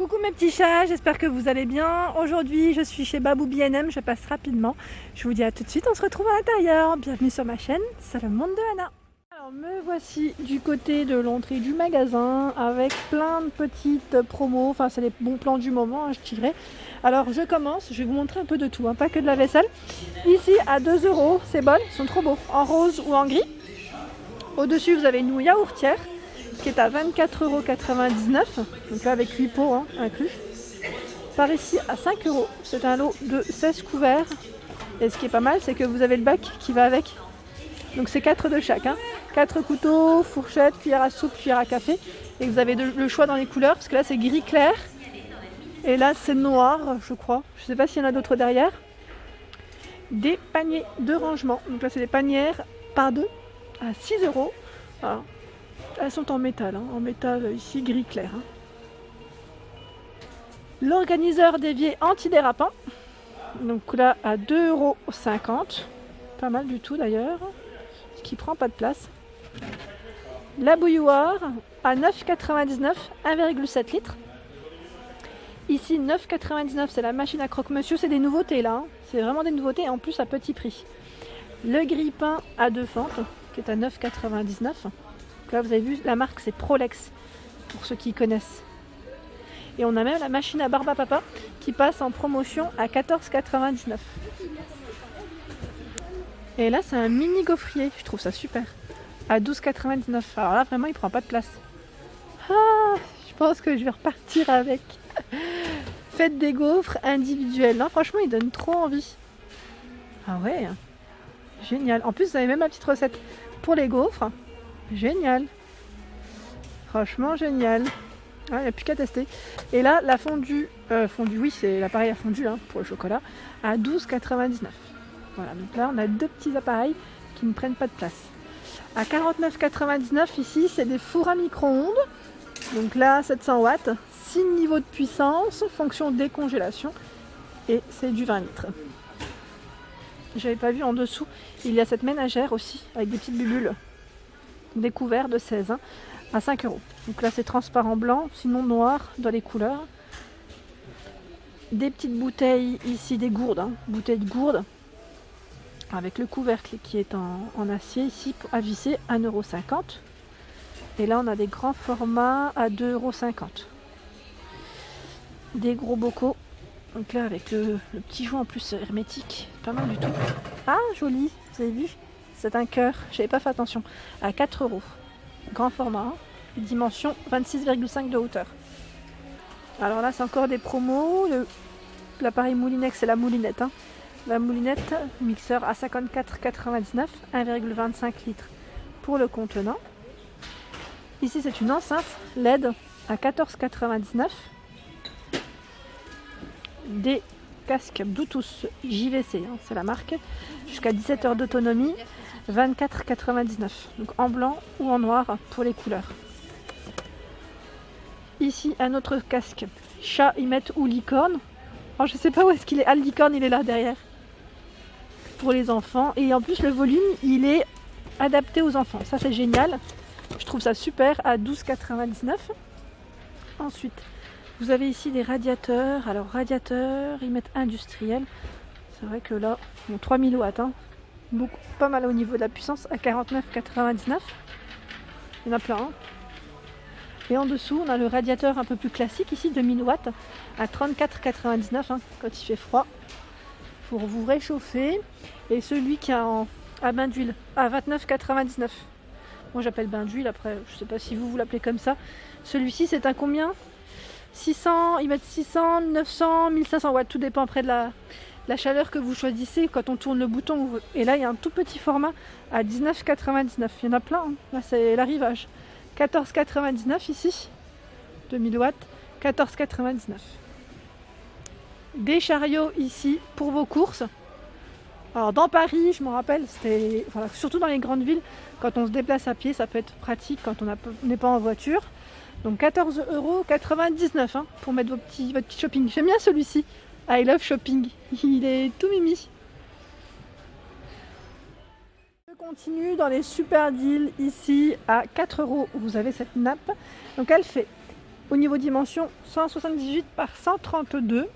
Coucou mes petits chats, j'espère que vous allez bien. Aujourd'hui je suis chez Babou B&M, je passe rapidement. Je vous dis à tout de suite, on se retrouve à l'intérieur. Bienvenue sur ma chaîne, c'est le monde de Anna. Alors me voici du côté de l'entrée du magasin avec plein de petites promos, enfin c'est les bons plans du moment je dirais. Alors je commence, je vais vous montrer un peu de tout, pas que de la vaisselle. Ici à 2 €, ces bols sont trop beaux, en rose ou en gris. Au-dessus vous avez une yaourtière qui est à 24,99 €, donc là avec 8 pots inclus. Par ici à 5 €, c'est un lot de 16 couverts. Et ce qui est pas mal, c'est que vous avez le bac qui va avec. Donc c'est 4 de chaque. 4 couteaux, fourchettes, cuillère à soupe, cuillère à café. Et vous avez le choix dans les couleurs, parce que là c'est gris clair. Et là c'est noir, je crois. Je sais pas s'il y en a d'autres derrière. Des paniers de rangement. Donc là c'est des panières par deux à 6 €. Alors, elles sont en métal, en métal ici gris clair. L'organiseur d'évier antidérapant, donc là à 2,50 €, pas mal du tout d'ailleurs, qui prend pas de place. La bouilloire à 9,99 €, 1,7 litres. Ici 9,99 €, c'est la machine à croque-monsieur, c'est des nouveautés là, c'est vraiment des nouveautés et en plus à petit prix. Le grille-pain à 2 fentes, qui est à 9,99 €. Là vous avez vu, la marque c'est Prolex, pour ceux qui connaissent. Et on a même la machine à barbe à papa qui passe en promotion à 14,99 €. Et là c'est un mini gaufrier, je trouve ça super, à 12,99 €. Alors là vraiment il prend pas de place. Je pense que je vais repartir avec. Faites des gaufres individuels. Non, franchement il donne trop envie. Ah ouais, génial. En plus vous avez même ma petite recette pour les gaufres. Génial. Franchement génial. Il n'y a plus qu'à tester. Et là, la fondue, oui, c'est l'appareil à fondu pour le chocolat, à 12,99 €. Voilà, donc là, on a deux petits appareils qui ne prennent pas de place. À 49,99 € ici, c'est des fours à micro-ondes. Donc là, 700 watts, 6 niveaux de puissance, fonction décongélation, et c'est du 20 litres. J'avais pas vu en dessous, il y a cette ménagère aussi, avec des petites bulles. Des couverts de 16 à 5 €. Donc là c'est transparent blanc, sinon noir dans les couleurs. Des petites bouteilles ici, des gourdes, bouteilles de gourdes avec le couvercle qui est en acier ici à visser, 1,50 €. Et là on a des grands formats à 2,50 €. Des gros bocaux, donc là avec le petit joint en plus hermétique, pas mal du tout. Ah joli, vous avez vu, c'est un cœur, j'avais pas fait attention, à 4 €. Grand format, dimension 26,5 de hauteur. Alors là c'est encore des promos. L'appareil moulinex, c'est la moulinette. La moulinette mixeur à 54,99 €, 1,25 litres pour le contenant. Ici c'est une enceinte LED à 14,99 €. Des casques Bluetooth JVC, c'est la marque, jusqu'à 17 heures d'autonomie, 24,99 €. Donc en blanc ou en noir pour les couleurs. Ici un autre casque chat Imet ou licorne. Alors je sais pas où est-ce qu'il est. Ah, le licorne il est là derrière. Pour les enfants. Et en plus le volume il est adapté aux enfants. Ça c'est génial. Je trouve ça super à 12,99 €. Ensuite vous avez ici des radiateurs. Alors radiateurs Imet industriel. C'est vrai que là, 3000 watts. Beaucoup, pas mal au niveau de la puissance, à 49,99 €. Il y en a plein. Et en dessous, on a le radiateur un peu plus classique ici, 2000 watts, à 34,99 € quand il fait froid, pour vous réchauffer. Et celui qui a à bain d'huile, à 29,99 €. Moi j'appelle bain d'huile, après je sais pas si vous l'appelez comme ça. Celui-ci c'est un combien? 600, ils mettent 600, 900, 1500 watts, tout dépend après de la chaleur que vous choisissez quand on tourne le bouton. Et là il y a un tout petit format à 19,99 €. Il y en a plein, là c'est l'arrivage. 14,99 € ici, 2000 watts, 14,99 €. Des chariots ici pour vos courses. Alors dans Paris, je me rappelle, c'était surtout dans les grandes villes, quand on se déplace à pied, ça peut être pratique quand on n'est pas en voiture. Donc 14,99 € pour mettre votre petit shopping. J'aime bien celui-ci, I love shopping, il est tout mimi. Je continue dans les super deals ici à 4 €. Vous avez cette nappe, donc elle fait Au niveau dimension, 178 par 132.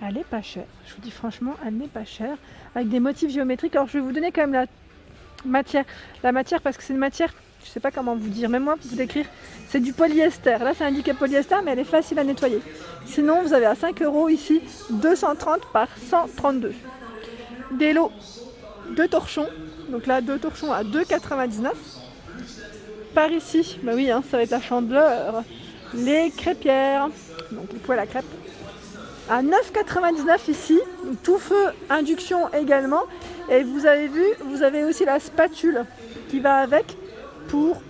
Elle est pas chère. Je vous dis franchement, elle n'est pas chère. Avec des motifs géométriques. Alors je vais vous donner quand même la matière. La matière parce que c'est une matière, je sais pas comment vous dire, même moi pour vous décrire, c'est du polyester. Là c'est indiqué polyester mais elle est facile à nettoyer. Sinon vous avez à 5 € ici, 230 par 132. Des lots de torchons. Donc là 2 torchons à 2,99. Par ici, bah oui, hein, ça va être la chandeleur. Les crêpières, donc les poêles à crêpes, à 9,99 ici, tout feu induction également. Et vous avez vu, vous avez aussi la spatule qui va avec pour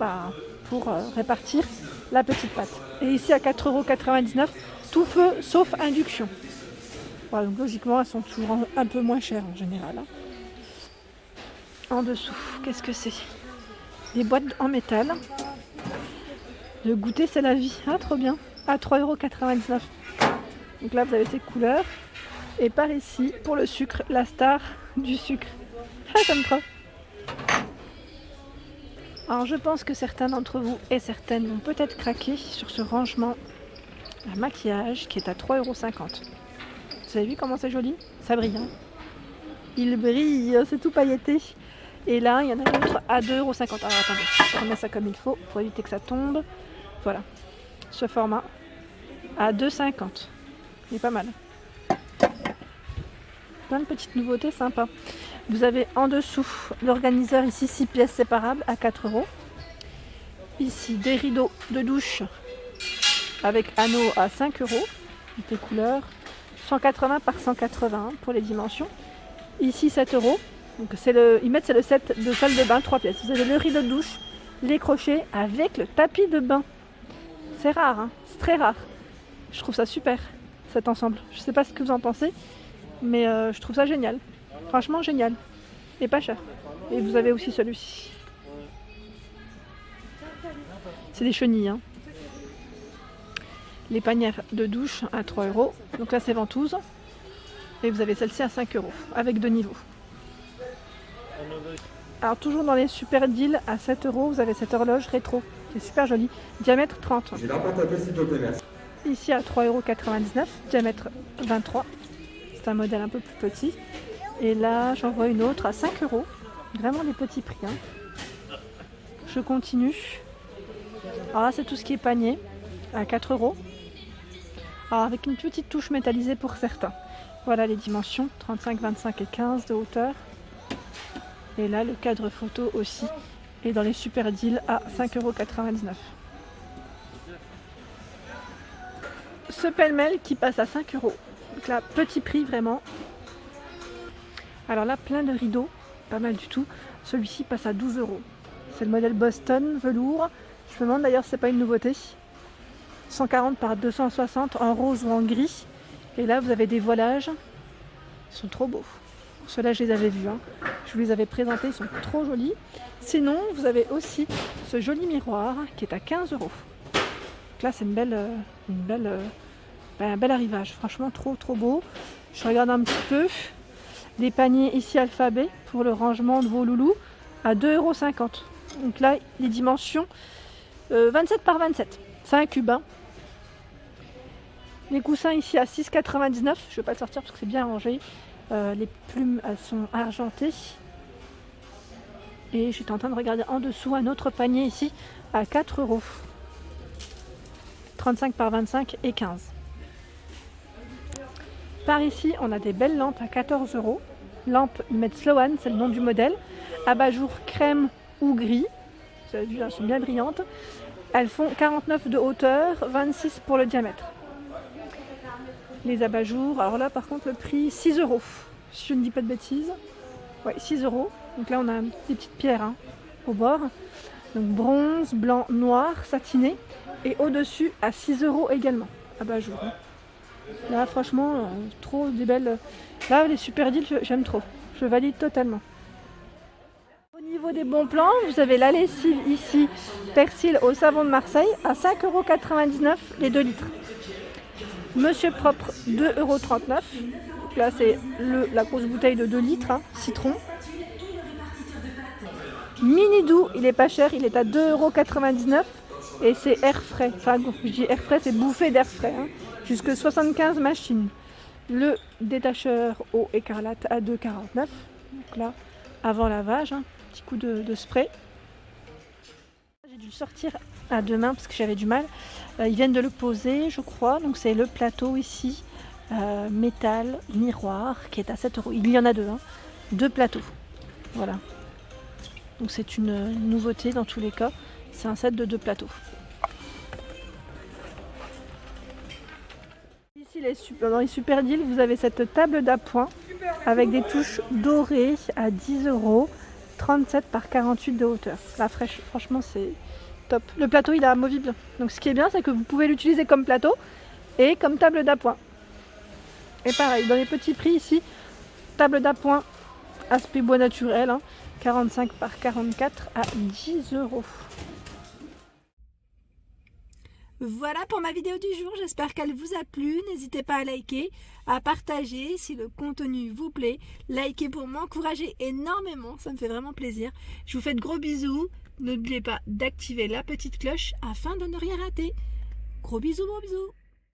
répartir la petite pâte. Et ici à 4,99 €, tout feu sauf induction. Voilà, donc logiquement elles sont toujours un peu moins chères en général. Hein. En dessous, qu'est-ce que c'est? Des boîtes en métal. Le goûter c'est la vie, ah trop bien, à 3,99 €. Donc là vous avez ces couleurs. Et par ici, pour le sucre, la star du sucre. Ah j'aime trop. Alors je pense que certains d'entre vous et certaines vont peut-être craquer sur ce rangement à maquillage qui est à 3,50 €. Vous avez vu comment c'est joli? Ça brille, hein. Il brille, c'est tout pailleté. Et là, il y en a un autre à 2,50 €. Alors attendez, je remets ça comme il faut pour éviter que ça tombe. Voilà, ce format à 2,50 €. Il est pas mal. Plein de petites nouveautés sympas. Vous avez en dessous l'organiseur ici 6 pièces séparables à 4 €. Ici des rideaux de douche avec anneaux à 5 €. Des couleurs 180 par 180 pour les dimensions. Ici 7 €. Donc c'est le set de salle de bain 3 pièces. Vous avez le rideau de douche, les crochets avec le tapis de bain. C'est rare, hein, c'est très rare. Je trouve ça super cet ensemble. Je sais pas ce que vous en pensez, mais je trouve ça génial. Franchement génial. Et pas cher. Et vous avez aussi celui-ci. C'est des chenilles. Hein. Les panières de douche à 3 €. Donc là c'est ventouse. Et vous avez celle-ci à 5 € avec 2 niveaux. Alors toujours dans les super deals à 7 €, vous avez cette horloge rétro qui est super jolie, diamètre 30. J'ai la pâte à s'il te plaît, merci. Ici à 3,99 €, diamètre 23. C'est un modèle un peu plus petit. Et là j'en vois une autre à 5 €. Vraiment des petits prix. Hein. Je continue. Alors là c'est tout ce qui est panier à 4 €. Alors avec une petite touche métallisée pour certains. Voilà les dimensions, 35, 25 et 15 de hauteur. Et là, le cadre photo aussi est dans les super deals à 5,99 €. Ce pêle-mêle qui passe à 5 €. Donc là, petit prix vraiment. Alors là, plein de rideaux, pas mal du tout. Celui-ci passe à 12 €. C'est le modèle Boston velours. Je me demande d'ailleurs si c'est pas une nouveauté. 140 par 260 en rose ou en gris. Et là, vous avez des voilages. Ils sont trop beaux. Ceux-là, je les avais vus. Hein. Je vous les avais présentés, ils sont trop jolis. Sinon, vous avez aussi ce joli miroir qui est à 15 €. Donc là, c'est un bel arrivage. Franchement, trop beau. Je regarde un petit peu. Des paniers ici alphabet pour le rangement de vos loulous à 2,50 €. Donc là, les dimensions 27 par 27. C'est un cube. Hein. Les coussins ici à 6,99 €. Je ne vais pas le sortir parce que c'est bien rangé. Les plumes elles sont argentées. Et j'étais en train de regarder en dessous un autre panier ici à 4 €. 35 par 25 et 15. Par ici, on a des belles lampes à 14 €. Lampes, ils mettent Sloan, c'est le nom du modèle. Abat-jour crème ou gris. Vous avez vu, elles sont bien brillantes. Elles font 49 de hauteur, 26 pour le diamètre. Les abat-jours, alors là par contre le prix 6 €, si je ne dis pas de bêtises. Ouais, 6 €. Donc là on a des petites pierres hein, au bord. Donc bronze, blanc, noir, satiné. Et au-dessus à 6 € également, abat-jour. Hein. Là franchement, trop des belles... Là les super deals, j'aime trop. Je valide totalement. Au niveau des bons plans, vous avez la lessive ici, persil au savon de Marseille, à 5,99 € les 2 litres. Monsieur Propre, 2,39 €. Là, c'est la grosse bouteille de 2 litres, hein, citron. Mini Doux, il est pas cher, il est à 2,99 €. Et c'est air frais. Enfin, je dis air frais, c'est bouffée d'air frais. Hein. Jusque 75 machines. Le détacheur eau écarlate à 2,49. Donc là, avant lavage, hein, petit coup de spray. J'ai dû le sortir à deux mains parce que j'avais du mal. Ils viennent de le poser, je crois. Donc c'est le plateau ici, métal, miroir, qui est à 7 €. Il y en a deux, hein. Deux plateaux. Voilà. Donc c'est une nouveauté dans tous les cas. C'est un set de 2 plateaux. Ici dans les super deals, vous avez cette table d'appoint avec des touches dorées à 10 €, 37 par 48 de hauteur. La fraîche, franchement c'est top. Le plateau il est amovible. Donc ce qui est bien c'est que vous pouvez l'utiliser comme plateau et comme table d'appoint. Et pareil, dans les petits prix ici, table d'appoint aspect bois naturel, hein, 45 par 44 à 10 €. Voilà pour ma vidéo du jour, j'espère qu'elle vous a plu. N'hésitez pas à liker, à partager si le contenu vous plaît. Likez pour m'encourager énormément, ça me fait vraiment plaisir. Je vous fais de gros bisous. N'oubliez pas d'activer la petite cloche afin de ne rien rater. Gros bisous, gros bisous.